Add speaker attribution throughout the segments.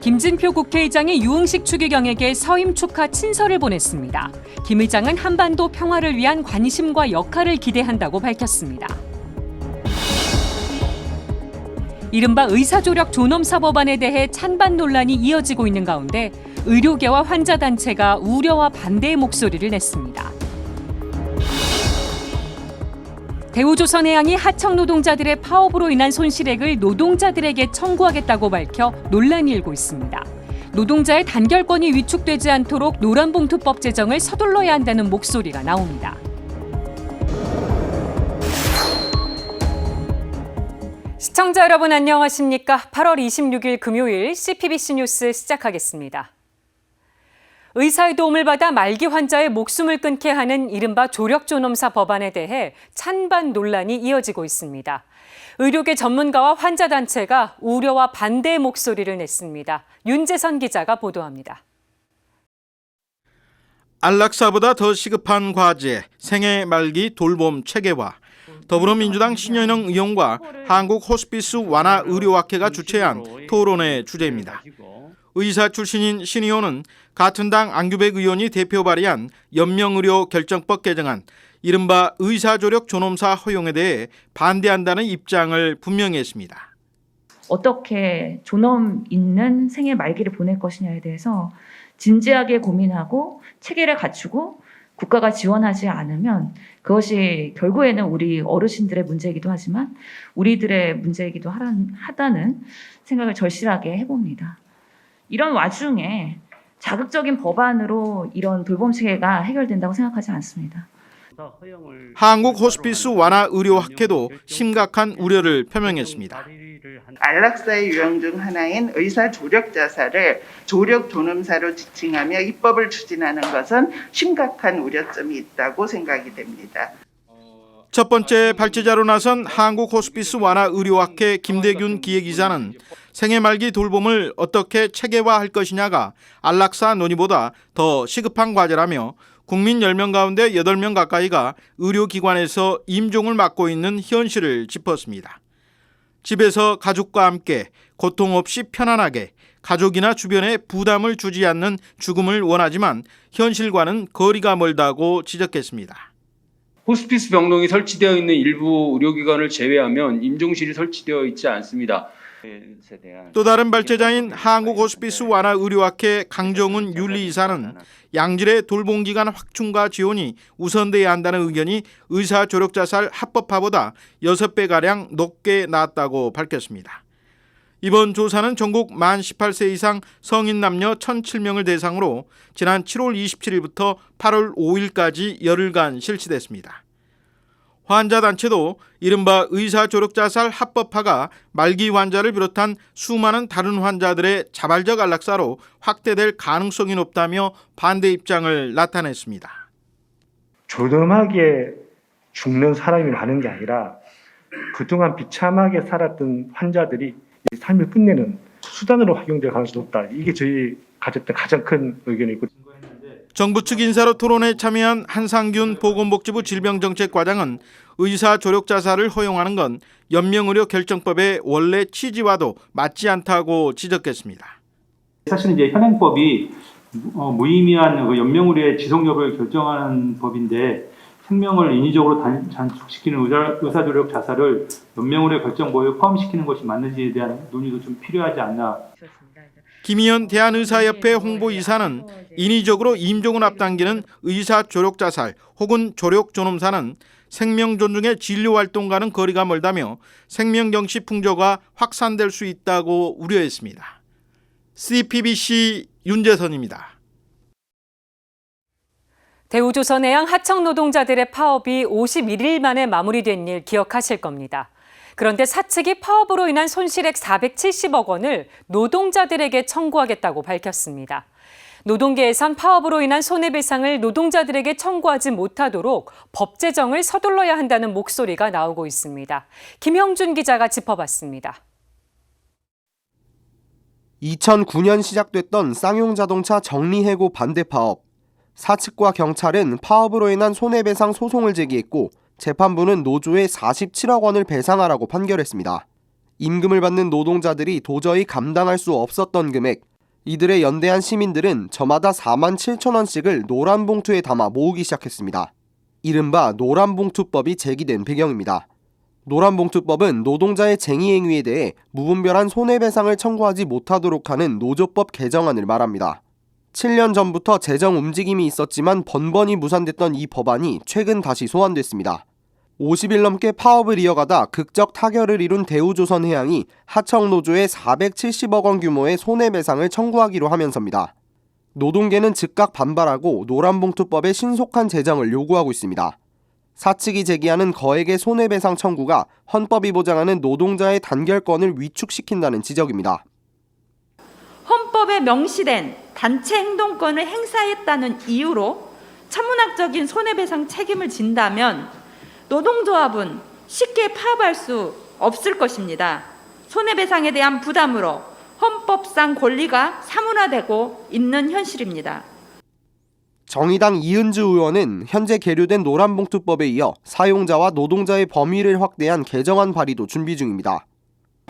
Speaker 1: 김진표 국회의장이 유흥식 추기경에게 서임 축하 친서를 보냈습니다. 김 의장은 한반도 평화를 위한 관심과 역할을 기대한다고 밝혔습니다. 이른바 의사조력 존엄사 법안에 대해 찬반 논란이 이어지고 있는 가운데 의료계와 환자단체가 우려와 반대의 목소리를 냈습니다. 대우조선해양이 하청 노동자들의 파업으로 인한 손실액을 노동자들에게 청구하겠다고 밝혀 논란이 일고 있습니다. 노동자의 단결권이 위축되지 않도록 노란봉투법 제정을 서둘러야 한다는 목소리가 나옵니다. 시청자 여러분 안녕하십니까? 8월 26일 금요일 CPBC 뉴스 시작하겠습니다. 의사의 도움을 받아 말기 환자의 목숨을 끊게 하는 이른바 조력존엄사 법안에 대해 찬반 논란이 이어지고 있습니다. 의료계 전문가와 환자단체가 우려와 반대의 목소리를 냈습니다. 윤재선 기자가 보도합니다.
Speaker 2: 안락사보다 더 시급한 과제, 생애 말기 돌봄 체계화. 더불어민주당 신현영 의원과 한국 호스피스 완화 의료학회가 주최한 토론의 주제입니다. 의사 출신인 신 의원은 같은 당 안규백 의원이 대표 발의한 연명의료 결정법 개정안, 이른바 의사조력 존엄사 허용에 대해 반대한다는 입장을 분명히 했습니다.
Speaker 3: 어떻게 존엄 있는 생애 말기를 보낼 것이냐에 대해서 진지하게 고민하고 체계를 갖추고 국가가 지원하지 않으면 그것이 결국에는 우리 어르신들의 문제이기도 하지만 우리들의 문제이기도 하다는 생각을 절실하게 해봅니다. 이런 와중에 자극적인 법안으로 이런 돌봄 체계가 해결된다고 생각하지 않습니다.
Speaker 2: 한국 호스피스 완화 의료학회도 심각한 우려를 표명했습니다.
Speaker 4: 안락사의 유형 중 하나인 의사 조력 자살을 조력 존엄사로 지칭하며 입법을 추진하는 것은 심각한 우려점이 있다고 생각이 됩니다.
Speaker 2: 첫 번째 발제자로 나선 한국 호스피스 완화 의료학회 김대균 기획이사는 생애 말기 돌봄을 어떻게 체계화할 것이냐가 안락사 논의보다 더 시급한 과제라며 국민 10명 가운데 8명 가까이가 의료기관에서 임종을 맡고 있는 현실을 짚었습니다. 집에서 가족과 함께 고통 없이 편안하게 가족이나 주변에 부담을 주지 않는 죽음을 원하지만 현실과는 거리가 멀다고 지적했습니다.
Speaker 5: 호스피스 병동이 설치되어 있는 일부 의료기관을 제외하면 임종실이 설치되어 있지 않습니다.
Speaker 2: 또 다른 발제자인 한국 호스피스 완화 의료학회 강정훈 윤리이사는 양질의 돌봄기관 확충과 지원이 우선돼야 한다는 의견이 의사 조력 자살 합법화보다 6배가량 높게 나왔다고 밝혔습니다. 이번 조사는 전국 만 18세 이상 성인 남녀 1,007명을 대상으로 지난 7월 27일부터 8월 5일까지 열흘간 실시됐습니다. 환자단체도 이른바 의사조력자살 합법화가 말기 환자를 비롯한 수많은 다른 환자들의 자발적 안락사로 확대될 가능성이 높다며 반대 입장을 나타냈습니다.
Speaker 6: 존엄하게 죽는 사람이 많은 게 아니라 그동안 비참하게 살았던 환자들이 삶을 끝내는 수단으로 활용될 가능성이 높다. 이게 저희 가졌던 가장 큰 의견이고.
Speaker 2: 정부 측 인사로 토론에 참여한 한상균 보건복지부 질병정책과장은 의사 조력 자살을 허용하는 건 연명의료 결정법의 원래 취지와도 맞지 않다고 지적했습니다.
Speaker 7: 사실 이제 현행법이 무의미한 연명의료의 지속 여부를 결정하는 법인데 생명을 인위적으로 단축시키는 의사조력 자살을 연명의료 결정법에 포함시키는 것이 맞는지에 대한 논의도 좀 필요하지 않나.
Speaker 2: 김희연 대한의사협회 홍보이사는 인위적으로 임종을 앞당기는 의사조력자살 혹은 조력존엄사는 생명 존중의 진료활동과는 거리가 멀다며 생명경시 풍조가 확산될 수 있다고 우려했습니다. CPBC 윤재선입니다.
Speaker 1: 대우조선해양 하청 노동자들의 파업이 51일 만에 마무리된 일 기억하실 겁니다. 그런데 사측이 파업으로 인한 손실액 470억 원을 노동자들에게 청구하겠다고 밝혔습니다. 노동계에선 파업으로 인한 손해배상을 노동자들에게 청구하지 못하도록 법 제정을 서둘러야 한다는 목소리가 나오고 있습니다. 김형준 기자가 짚어봤습니다.
Speaker 8: 2009년 시작됐던 쌍용자동차 정리해고 반대 파업. 사측과 경찰은 파업으로 인한 손해배상 소송을 제기했고 재판부는 노조에 47억 원을 배상하라고 판결했습니다. 임금을 받는 노동자들이 도저히 감당할 수 없었던 금액, 이들에 연대한 시민들은 저마다 47,000원씩을 노란 봉투에 담아 모으기 시작했습니다. 이른바 노란봉투법이 제기된 배경입니다. 노란봉투법은 노동자의 쟁의 행위에 대해 무분별한 손해배상을 청구하지 못하도록 하는 노조법 개정안을 말합니다. 7년 전부터 제정 움직임이 있었지만 번번이 무산됐던 이 법안이 최근 다시 소환됐습니다. 50일 넘게 파업을 이어가다 극적 타결을 이룬 대우조선해양이 하청노조에 470억 원 규모의 손해배상을 청구하기로 하면서입니다. 노동계는 즉각 반발하고 노란봉투법의 신속한 제정을 요구하고 있습니다. 사측이 제기하는 거액의 손해배상 청구가 헌법이 보장하는 노동자의 단결권을 위축시킨다는 지적입니다.
Speaker 9: 헌법에 명시된 단체 행동권을 행사했다는 이유로 천문학적인 손해배상 책임을 진다면 노동조합은 쉽게 파업할 수 없을 것입니다. 손해배상에 대한 부담으로 헌법상 권리가 사문화되고 있는 현실입니다.
Speaker 8: 정의당 이은주 의원은 현재 계류된 노란봉투법에 이어 사용자와 노동자의 범위를 확대한 개정안 발의도 준비 중입니다.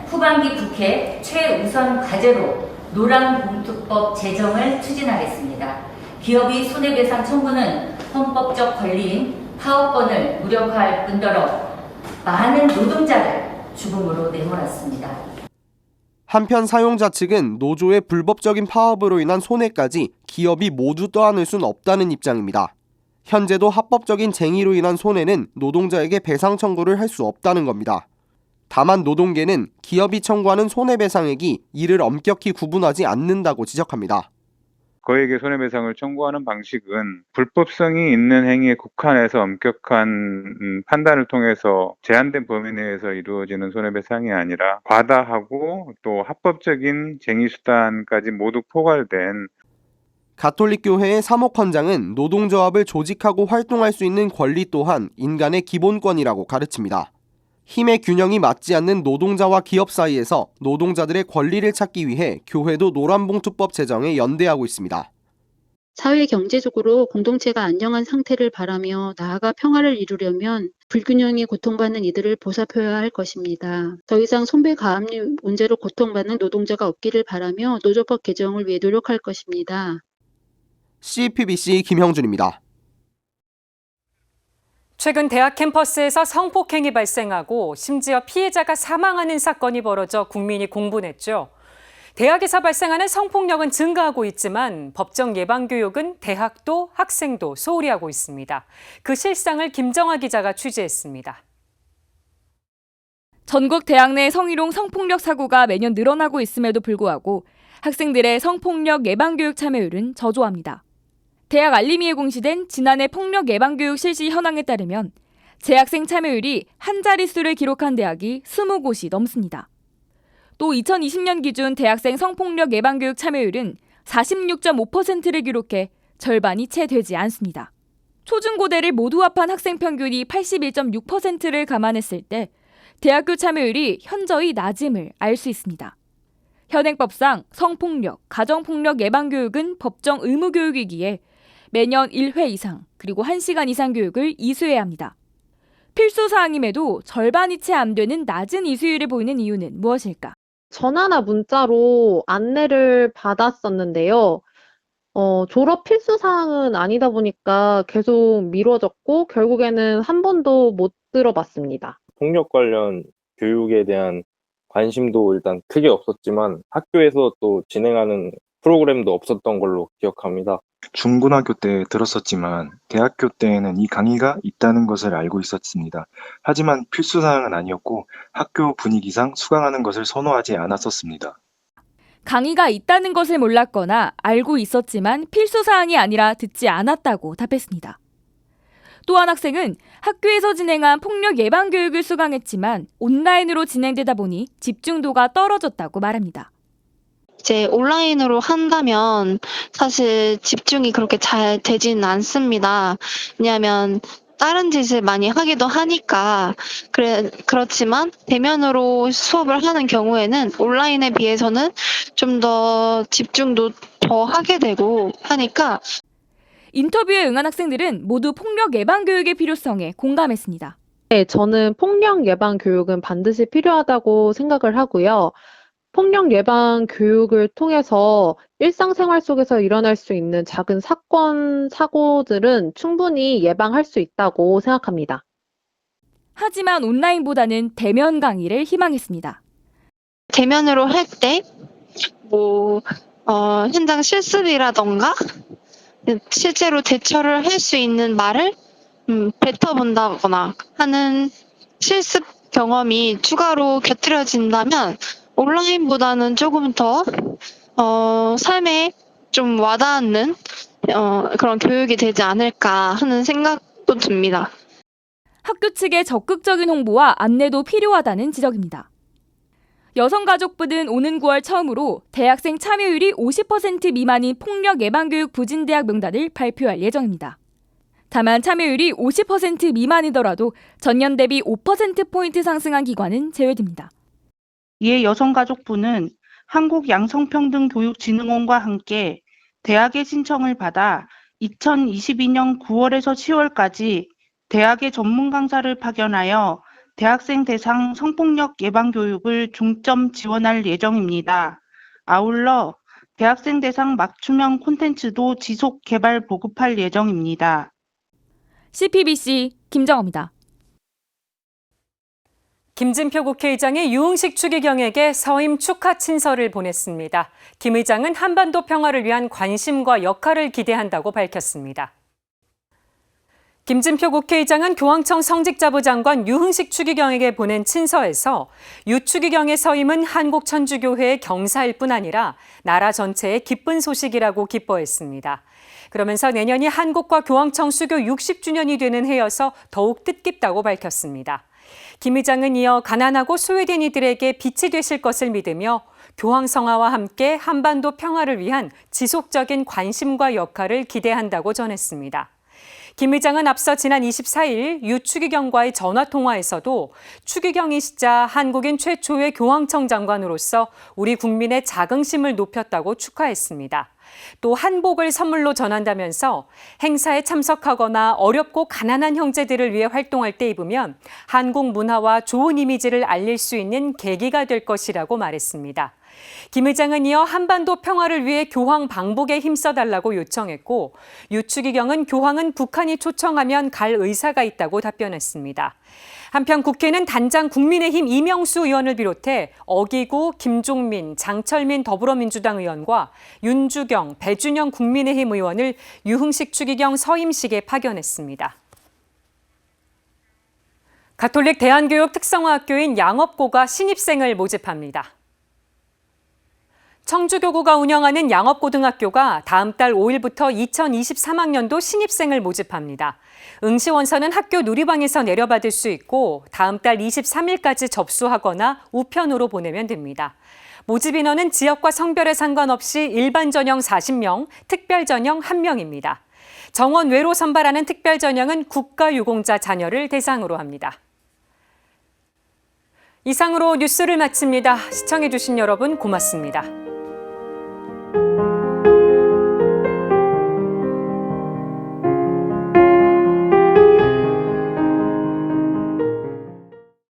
Speaker 10: 후반기 국회 최우선 과제로 노란봉투법 제정을 추진하겠습니다. 기업이 손해배상 청구는 헌법적 권리인 파업권을 무력화할 뿐더러 많은 노동자를 죽음으로 내몰았습니다.
Speaker 8: 한편 사용자 측은 노조의 불법적인 파업으로 인한 손해까지 기업이 모두 떠안을 순 없다는 입장입니다. 현재도 합법적인 쟁의로 인한 손해는 노동자에게 배상 청구를 할 수 없다는 겁니다. 다만 노동계는 기업이 청구하는 손해배상액이 이를 엄격히 구분하지 않는다고 지적합니다.
Speaker 11: 거액의 손해배상을 청구하는 방식은 불법성이 있는 행위에 국한해서 엄격한 판단을 통해서 제한된 범위 내에서 이루어지는 손해배상이 아니라 과다하고 또 합법적인 쟁의수단까지 모두 포괄된
Speaker 8: 가톨릭교회의 사목헌장은 노동조합을 조직하고 활동할 수 있는 권리 또한 인간의 기본권이라고 가르칩니다. 힘의 균형이 맞지 않는 노동자와 기업 사이에서 노동자들의 권리를 찾기 위해 교회도 노란봉투법 제정에 연대하고 있습니다.
Speaker 12: 사회 경제적으로 공동체가 안녕한 상태를 바라며 나아가 평화를 이루려면 불균형에 고통받는 이들을 보살펴야 할 것입니다. 더 이상 손배가압류 문제로 고통받는 노동자가 없기를 바라며 노조법 개정을 위해 노력할 것입니다.
Speaker 8: CPBC 김형준입니다.
Speaker 1: 최근 대학 캠퍼스에서 성폭행이 발생하고 심지어 피해자가 사망하는 사건이 벌어져 국민이 공분했죠. 대학에서 발생하는 성폭력은 증가하고 있지만 법정 예방교육은 대학도 학생도 소홀히 하고 있습니다. 그 실상을 김정아 기자가 취재했습니다.
Speaker 13: 전국 대학 내 성희롱 성폭력 사고가 매년 늘어나고 있음에도 불구하고 학생들의 성폭력 예방교육 참여율은 저조합니다. 대학 알림이에 공시된 지난해 폭력 예방교육 실시 현황에 따르면 재학생 참여율이 한 자릿수를 기록한 대학이 20곳이 넘습니다. 또 2020년 기준 대학생 성폭력 예방교육 참여율은 46.5%를 기록해 절반이 채 되지 않습니다. 초중고대를 모두 합한 학생 평균이 81.6%를 감안했을 때 대학교 참여율이 현저히 낮음을 알 수 있습니다. 현행법상 성폭력, 가정폭력 예방교육은 법정 의무교육이기에 매년 1회 이상 그리고 1시간 이상 교육을 이수해야 합니다. 필수사항임에도 절반이 채 안 되는 낮은 이수율을 보이는 이유는 무엇일까?
Speaker 14: 전화나 문자로 안내를 받았었는데요. 졸업 필수사항은 아니다 보니까 계속 미뤄졌고 결국에는 한 번도 못 들어봤습니다.
Speaker 15: 폭력 관련 교육에 대한 관심도 일단 크게 없었지만 학교에서 또 진행하는 프로그램도 없었던 걸로 기억합니다.
Speaker 16: 중고등학교 때 들었었지만 대학교 때에는 이 강의가 있다는 것을 알고 있었습니다. 하지만 필수사항은 아니었고 학교 분위기상 수강하는 것을 선호하지 않았었습니다.
Speaker 13: 강의가 있다는 것을 몰랐거나 알고 있었지만 필수사항이 아니라 듣지 않았다고 답했습니다. 또 한 학생은 학교에서 진행한 폭력 예방 교육을 수강했지만 온라인으로 진행되다 보니 집중도가 떨어졌다고 말합니다.
Speaker 17: 이제 온라인으로 한다면 사실 집중이 그렇게 잘 되지는 않습니다. 왜냐하면 다른 짓을 많이 하기도 하니까 그렇지만 대면으로 수업을 하는 경우에는 온라인에 비해서는 좀 더 집중도 더 하게 되고 하니까
Speaker 13: 인터뷰에 응한 학생들은 모두 폭력 예방 교육의 필요성에 공감했습니다.
Speaker 14: 네, 저는 폭력 예방 교육은 반드시 필요하다고 생각을 하고요. 폭력 예방 교육을 통해서 일상생활 속에서 일어날 수 있는 작은 사건, 사고들은 충분히 예방할 수 있다고 생각합니다.
Speaker 13: 하지만 온라인보다는 대면 강의를 희망했습니다.
Speaker 17: 대면으로 할 때, 현장 실습이라던가, 실제로 대처를 할 수 있는 말을 뱉어본다거나 하는 실습 경험이 추가로 곁들여진다면 온라인보다는 조금 더 삶에 좀 와닿는 그런 교육이 되지 않을까 하는 생각도 듭니다.
Speaker 13: 학교 측의 적극적인 홍보와 안내도 필요하다는 지적입니다. 여성가족부는 오는 9월 처음으로 대학생 참여율이 50% 미만인 폭력 예방교육 부진대학 명단을 발표할 예정입니다. 다만 참여율이 50% 미만이더라도 전년 대비 5%포인트 상승한 기관은 제외됩니다.
Speaker 18: 이에 여성가족부는 한국양성평등교육진흥원과 함께 대학의 신청을 받아 2022년 9월에서 10월까지 대학의 전문 강사를 파견하여 대학생 대상 성폭력 예방 교육을 중점 지원할 예정입니다. 아울러 대학생 대상 맞춤형 콘텐츠도 지속 개발 보급할 예정입니다.
Speaker 13: CPBC 김정호입니다.
Speaker 1: 김진표 국회의장이 유흥식 추기경에게 서임 축하 친서를 보냈습니다. 김 의장은 한반도 평화를 위한 관심과 역할을 기대한다고 밝혔습니다. 김진표 국회의장은 교황청 성직자부 장관 유흥식 추기경에게 보낸 친서에서 유 추기경의 서임은 한국천주교회의 경사일 뿐 아니라 나라 전체의 기쁜 소식이라고 기뻐했습니다. 그러면서 내년이 한국과 교황청 수교 60주년이 되는 해여서 더욱 뜻깊다고 밝혔습니다. 김 의장은 이어 가난하고 소외된 이들에게 빛이 되실 것을 믿으며 교황 성화와 함께 한반도 평화를 위한 지속적인 관심과 역할을 기대한다고 전했습니다. 김 의장은 앞서 지난 24일 유 추기경과의 전화통화에서도 추기경이시자 한국인 최초의 교황청 장관으로서 우리 국민의 자긍심을 높였다고 축하했습니다. 또 한복을 선물로 전한다면서 행사에 참석하거나 어렵고 가난한 형제들을 위해 활동할 때 입으면 한국 문화와 좋은 이미지를 알릴 수 있는 계기가 될 것이라고 말했습니다. 김 의장은 이어 한반도 평화를 위해 교황 방북에 힘써달라고 요청했고 유 추기경은 교황은 북한이 초청하면 갈 의사가 있다고 답변했습니다. 한편 국회는 단장 국민의힘 이명수 의원을 비롯해 어기구, 김종민, 장철민 더불어민주당 의원과 윤주경, 배준영 국민의힘 의원을 유흥식 추기경 서임식에 파견했습니다. 가톨릭 대한교육 특성화학교인 양업고가 신입생을 모집합니다. 청주교구가 운영하는 양업고등학교가 다음 달 5일부터 2023학년도 신입생을 모집합니다. 응시원서는 학교 누리방에서 내려받을 수 있고 다음 달 23일까지 접수하거나 우편으로 보내면 됩니다. 모집 인원은 지역과 성별에 상관없이 일반 전형 40명, 특별 전형 1명입니다. 정원 외로 선발하는 특별 전형은 국가유공자 자녀를 대상으로 합니다. 이상으로 뉴스를 마칩니다. 시청해주신 여러분 고맙습니다.